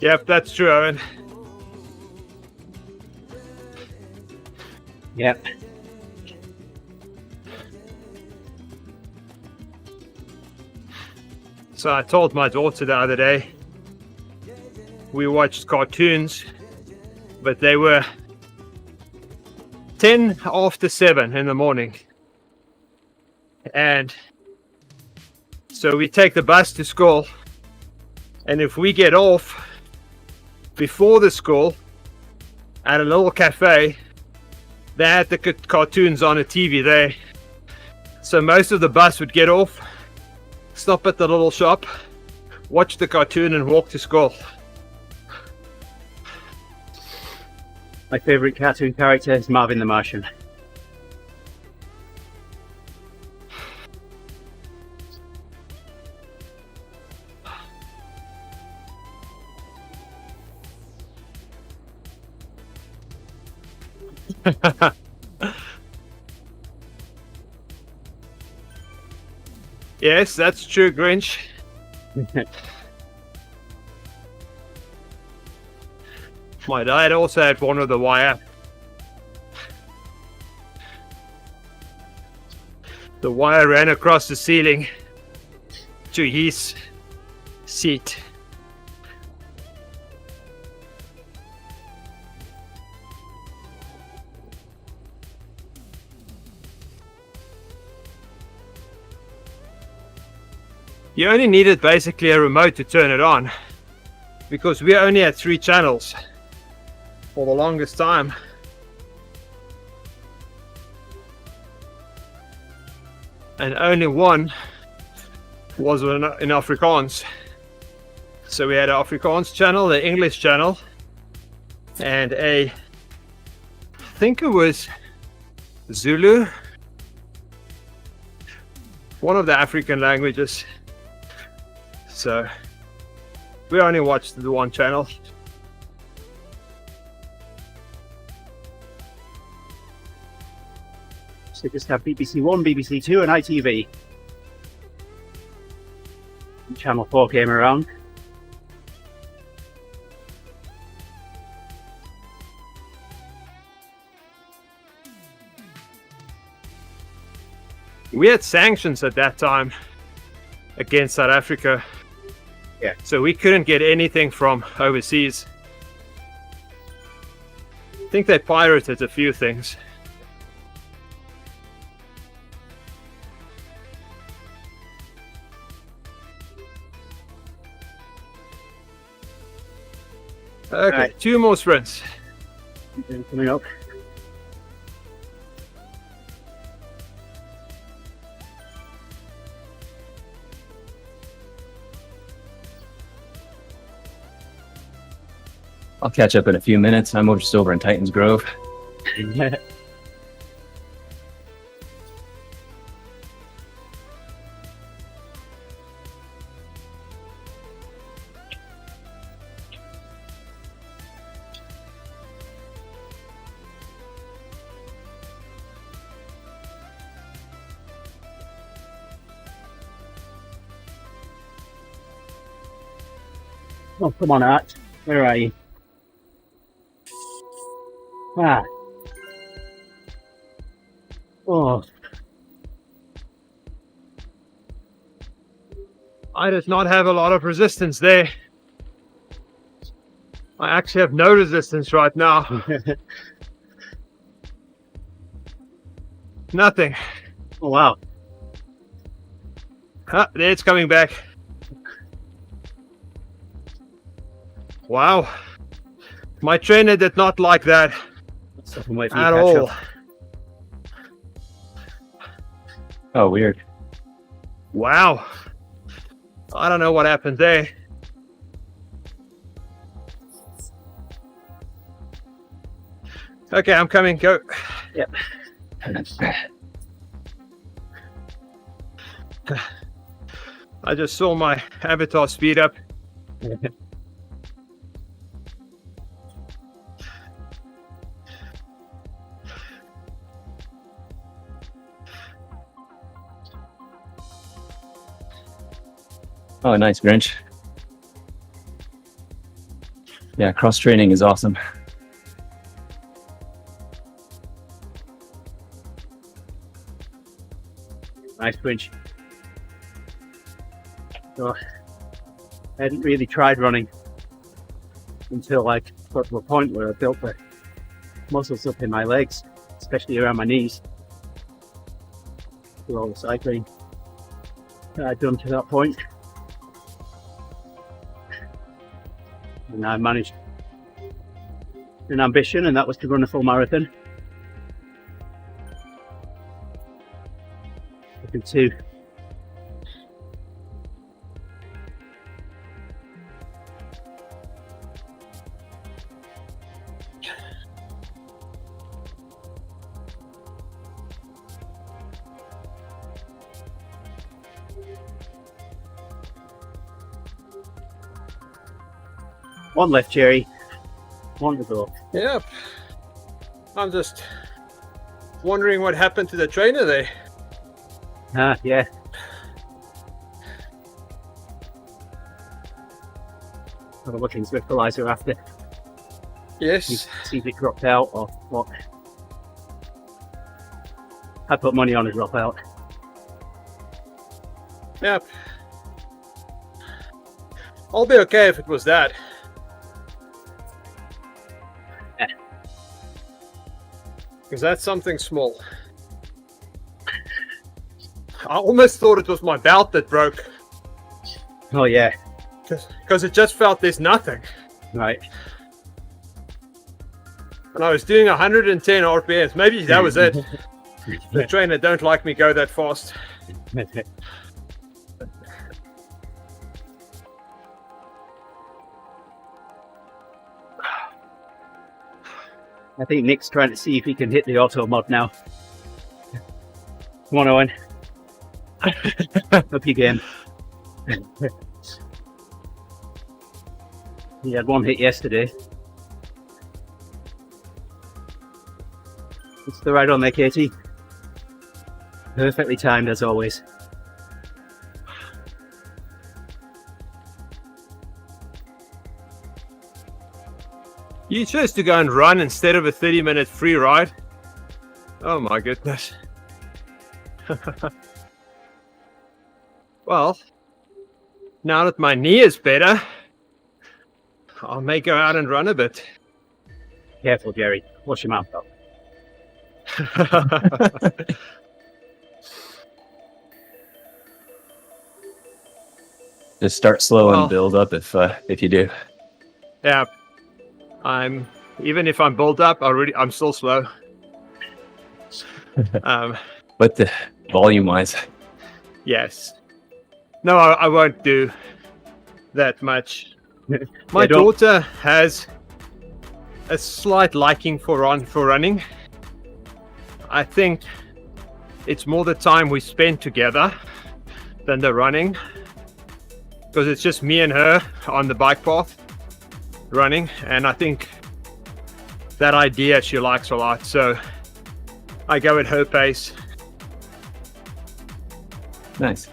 Yep, that's true, Owen. Yep. So I told my daughter the other day, we watched cartoons, but they were 10 after 7 in the morning. And so we take the bus to school, and if we get off before the school at a little cafe, they had the cartoons on a TV there. So most of the bus would get off, stop at the little shop, watch the cartoon and walk to school. My favourite cartoon character is Marvin the Martian. Yes, that's true, Grinch. My dad also had one of the wire. The wire ran across the ceiling to his seat. You only needed basically a remote to turn it on, because we only had 3 channels for the longest time. And only one was in Afrikaans. So we had an Afrikaans channel, the English channel, and I think it was Zulu, one of the African languages. So we only watched the one channel. So just have BBC One, BBC Two, and ITV. And Channel 4 came around. We had sanctions at that time against South Africa. Yeah. So we couldn't get anything from overseas. I think they pirated a few things. Okay, Right. 2 more sprints. Coming up. I'll catch up in a few minutes. I'm just over in Titans Grove. Oh, come on, Art. Where are you? Ah. Oh, I did not have a lot of resistance there. I actually have no resistance right now. Nothing. oh wow. Ah, there it's coming back. Wow. My trainer did not like that Stop and wait for you at to catch all. up. Oh, weird. Wow. I don't know what happened there. Okay, I'm coming. Go. Yep. I just saw my avatar speed up. Oh, nice, Grinch. Yeah, cross training is awesome. Nice Grinch. So, I hadn't really tried running until I got to a point where I built the muscles up in my legs, especially around my knees, through all the cycling that I'd done to that point. And I managed an ambition, and that was to run a full marathon. Looking to one left, Gerrie. One to go. Yep. I'm just wondering what happened to the trainer there. Ah, yeah. I'm looking to equaliser after. Yes. See if it dropped out or what. I put money on a dropout. Yep. I'll be okay if it was that. Yeah. Because that's something small. I almost thought it was my belt that broke. Oh yeah, Because it just felt there's nothing. right. And I was doing 110 RPMs. Maybe that was it. The trainer don't like me go that fast. I think Nick's trying to see if he can hit the auto mod now. Come on, Owen. Up your game. He had one hit yesterday. It's the right on there, Katie. Perfectly timed as always. You chose to go and run instead of a 30-minute free ride. Oh my goodness. Well, now that my knee is better, I may go out and run a bit. Careful, Gerrie. Wash your mouth out. Just start slow Well- and build up if you do. Yeah, even if I'm built up, I'm still slow. But the volume-wise, Yes. No, I won't do that much. My Yeah, don't- daughter has a slight liking for running. I think it's more the time we spend together than the running, because it's just me and her on the bike path running, and I think that idea she likes a lot, so I go at her pace. nice.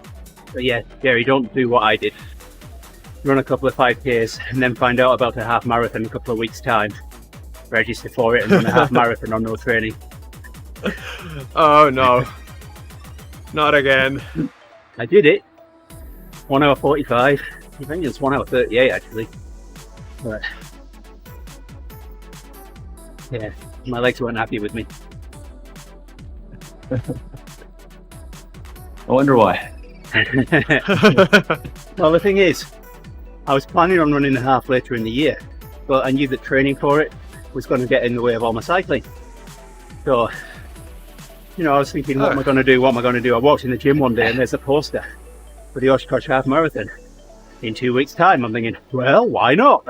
But yeah, Gerrie, don't do what I did. Run a couple of 5Ks and then find out about a half marathon in a couple of weeks' time. Register for it and run a half marathon on no training. Oh no, not again. I did it. 1 hour 45. I think it's 1 hour 38 actually. But yeah, my legs weren't happy with me. I wonder why. Well, the thing is, I was planning on running the half later in the year, but I knew that training for it was going to get in the way of all my cycling. So, you know, I was thinking, what am I going to do? What am I going to do? I walked in the gym one day and there's a poster for the Oshkosh Half Marathon in 2 weeks' time. I'm thinking, well, why not?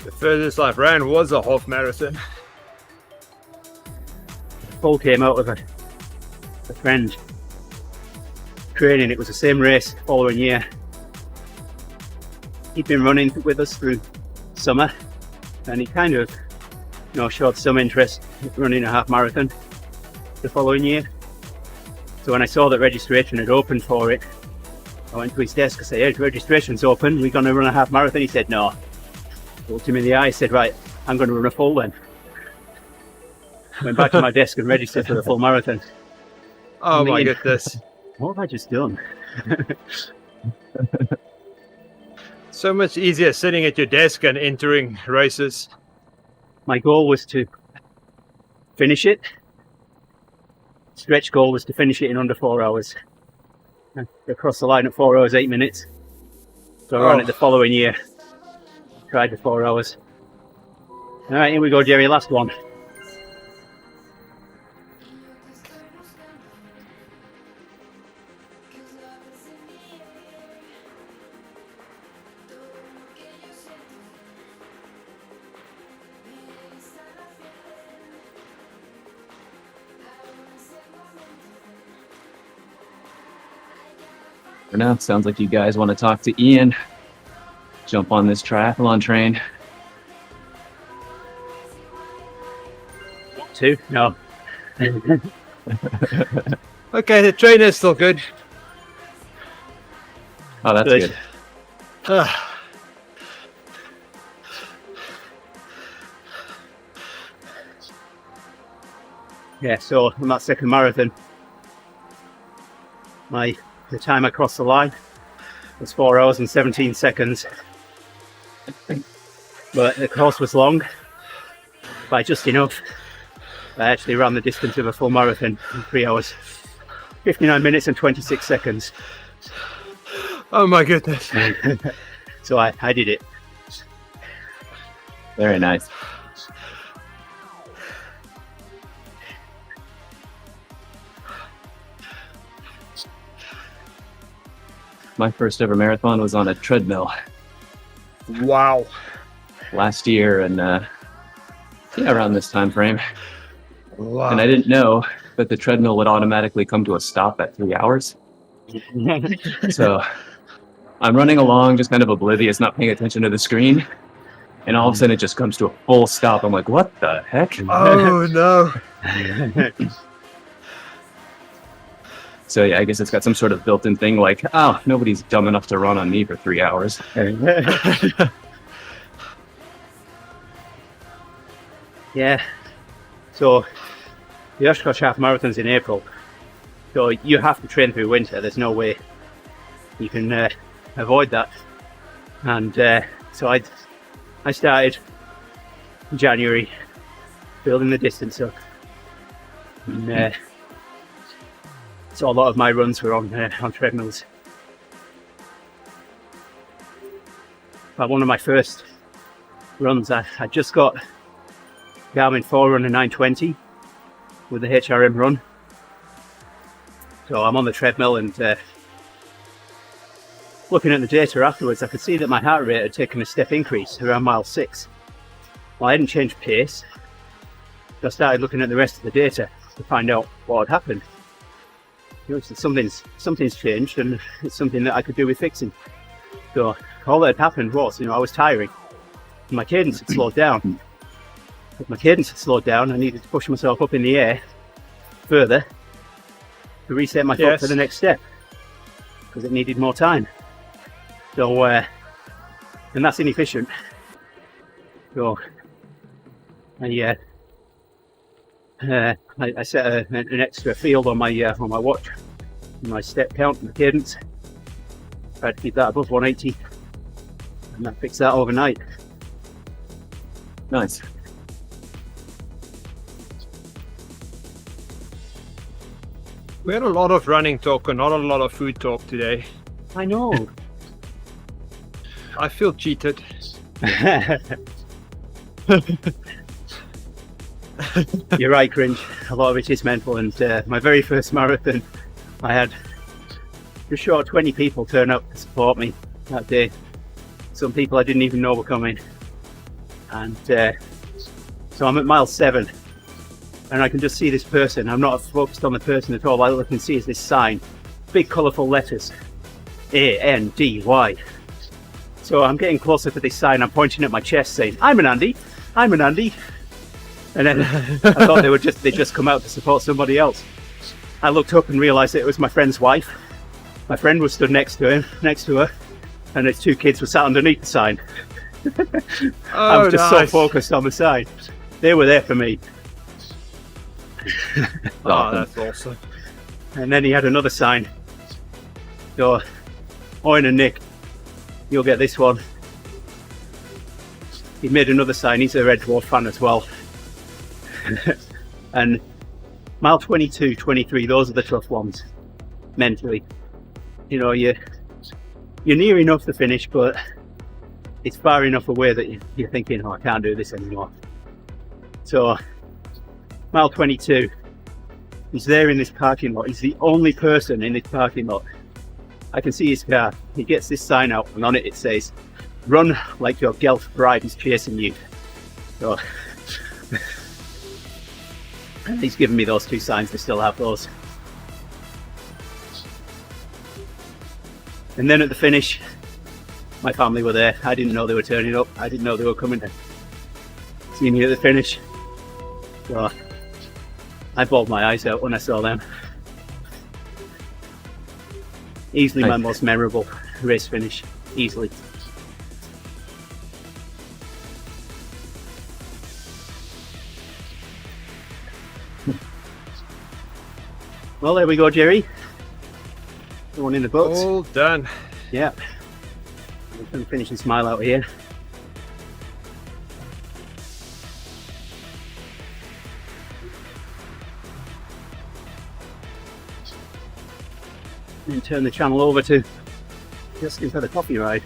The furthest I've ran was a half marathon. Paul came out with a friend training. It was the same race the following year. He'd been running with us through summer and he kind of, you know, showed some interest in running a half marathon the following year. So when I saw that registration had opened for it, I went to his desk and said, hey, registration's open, we're going to run a half marathon. He said no. Looked him in the eye, said, right, I'm going to run a full then. Went back to my desk and registered for the full marathon. Oh my Mean. goodness. What have I just done? So much easier sitting at your desk and entering races. My goal was to finish it. Stretch goal was to finish it in under 4 hours. And across the line at 4 hours 8 minutes. So I ran it the following year. Tried the 4 hours. Alright, here we go, Gerrie, last one. For now, it sounds like you guys want to talk to Ian. Jump on this triathlon train. 2? No. Okay, the train is still good. Oh, that's Good. good. Yeah, so on that second marathon, the time I crossed the line was 4 hours and 17 seconds. But the course was long by just enough. I actually ran the distance of a full marathon in 3 hours, 59 minutes and 26 seconds. Oh my goodness. So I did it. Very nice. My first ever marathon was on a treadmill Wow. last year, and yeah, around this time frame. Wow. And I didn't know that the treadmill would automatically come to a stop at 3 hours. So I'm running along, just kind of oblivious, not paying attention to the screen. And all of a sudden it just comes to a full stop. I'm like, what the heck? Oh no. So yeah, I guess it's got some sort of built-in thing like, oh, nobody's dumb enough to run on me for 3 hours. Yeah. So the Oshkosh Half Marathon's in April. So you have to train through winter. There's no way you can avoid that. And so I started in January building the distance up. And so a lot of my runs were on treadmills. But one of my first runs, I just got Garmin Forerunner 920 with the HRM run. So I'm on the treadmill and looking at the data afterwards, I could see that my heart rate had taken a step increase around mile 6. Well, I hadn't changed pace. So I started looking at the rest of the data to find out what had happened. You know, something's changed, and it's something that I could do with fixing. So all that had happened was, I was tiring. My cadence had slowed down. If my cadence had slowed down, I needed to push myself up in the air further to reset my foot for the next step, because it needed more time. So, and that's inefficient. So, I set an extra field on my watch, my step count and the cadence. Tried to keep that above 180, and I fixed that overnight. Nice. We had a lot of running talk and not a lot of food talk today. I know. I feel cheated. You're right, Cringe. A lot of it is mental, and my very first marathon, I had just short of 20 people turn up to support me that day. Some people I didn't even know were coming. And so I'm at mile 7, and I can just see this person. I'm not focused on the person at all. All I can see is this sign, big colourful letters, A-N-D-Y. So I'm getting closer to this sign. I'm pointing at my chest saying, I'm an Andy, I'm an Andy. And then I thought they'd just come out to support somebody else. I looked up and realised that it was my friend's wife. My friend was stood next to her, and his 2 kids were sat underneath the sign. I was just so focused on the sign. They were there for me. Oh, that's awesome. And then he had another sign. So, Owen and Nick, you'll get this one. He made another sign. He's a Red Dwarf fan as well. And mile 22, 23, those are the tough ones mentally. You're near enough to finish, but it's far enough away that you're thinking, I can't do this anymore. So mile 22, he's there in this parking lot. He's the only person in this parking lot. I can see his car. He gets this sign out, and on it says, run like your Guelph bride is chasing you. So he's given me those 2 signs. They still have those. And then at the finish, my family were there. I didn't know they were turning up. I didn't know they were coming to see me at the finish. So I bawled my eyes out when I saw them. Easily my most memorable race finish. Easily. Well, there we go, Gerrie. The one in the books. All done. Yeah. I'm going to finish this mile out here. And turn the channel over to just for the coffee ride.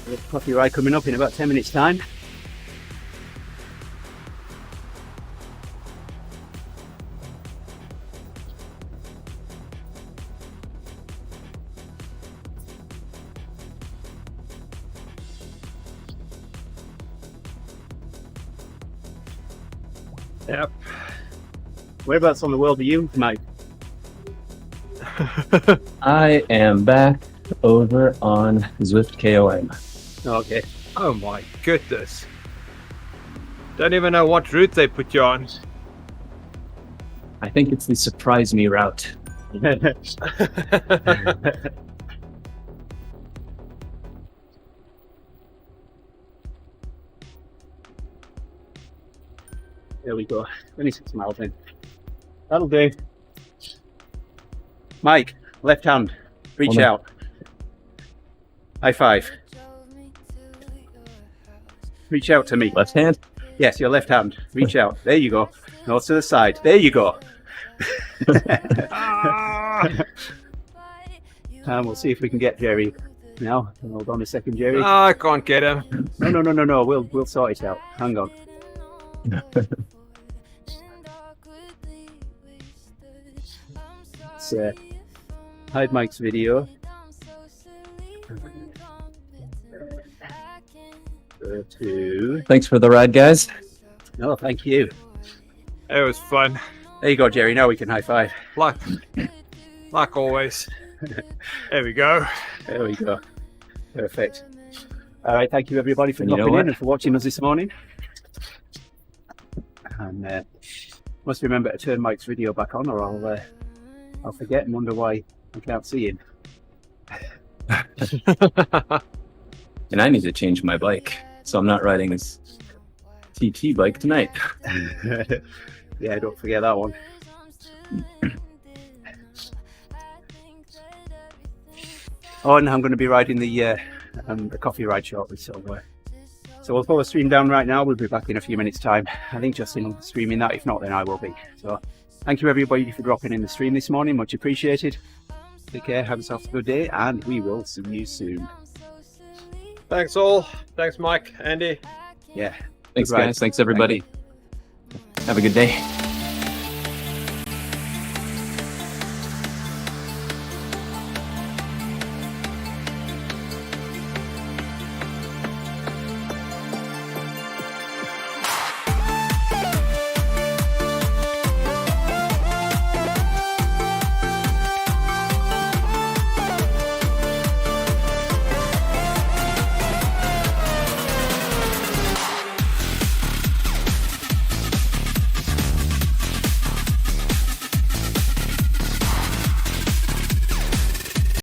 The coffee ride coming up in about 10 minutes time. Yep. Whereabouts on the world are you, Mike? I am back over on Zwift KOM. Okay. Oh my goodness. Don't even know what route they put you on. I think it's the surprise me route. There we go. 26 miles in. That'll do. Mike, left hand. Reach Hold on. out. High five. Reach out to me. Left hand. Yes, your left hand. Reach out. There you go. North to the side. There you go. Ah! And we'll see if we can get Gerrie now. Hold on a second, Gerrie. Ah, I can't get him. No. We'll sort it out. Hang on. Let's hide Mike's video. Go to. Thanks for the ride, guys. No, thank you. It was fun. There you go, Gerrie. Now we can high five. Like always. There we go. There we go. Perfect. All right. Thank you, everybody, for And you know dropping in what? and for watching us this morning. And must remember to turn Mike's video back on, or I'll forget and wonder why I can't see him. And I need to change my bike, so I'm not riding this TT bike tonight. Yeah, don't forget that one. Oh, and I'm going to be riding the coffee ride shortly, so we'll pull the stream down right now. We'll be back in a few minutes' time. I think Justin will be streaming that. If not, then I will be. So thank you, everybody, for dropping in the stream this morning. Much appreciated. Take care, have yourself a good day, and we will see you soon. Thanks all. Thanks, Mike, Andy. Yeah. Thanks, Good ride. guys. Thanks, everybody. Have a good day.